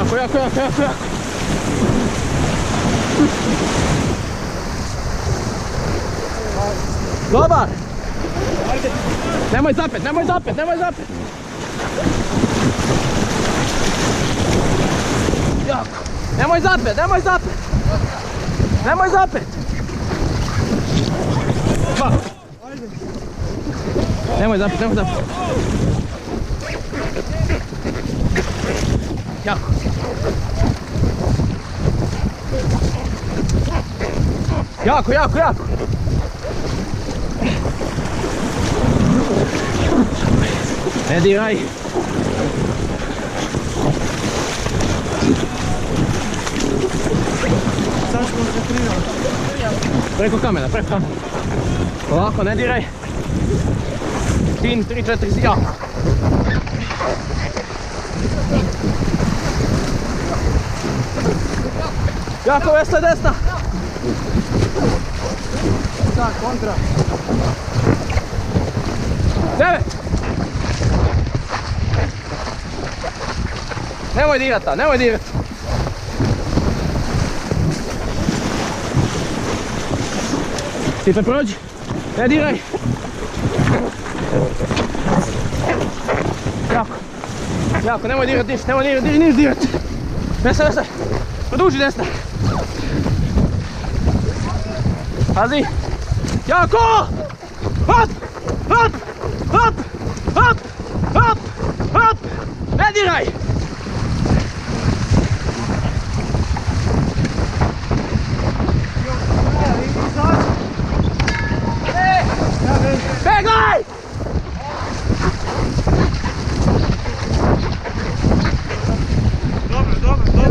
Jako, jako, jako, jako, jako. Dobar! Nemoj zapet, nemoj zapet, nemoj zapet! Jako! Nemoj zapet, nemoj zapet! Nemoj zapet! Ba! Nemoj zapet, nemoj zapet! Jako! Jako, jako, jako! Ne diraj! Sad skoncentrirao. Preko kamena, preko kamena. Ovako, ne diraj. Tin, 3, 4, jako. Jako, vesla desna. Da, kontra. 9. Nemoj dirat ta, nemoj dirat. Stipe prođi. Ne diraj. Jako. Jako, nemoj dirat niš, nemoj niš dirat. Vesla, vesla. Produži desna. Pazi. Jako! Hvat!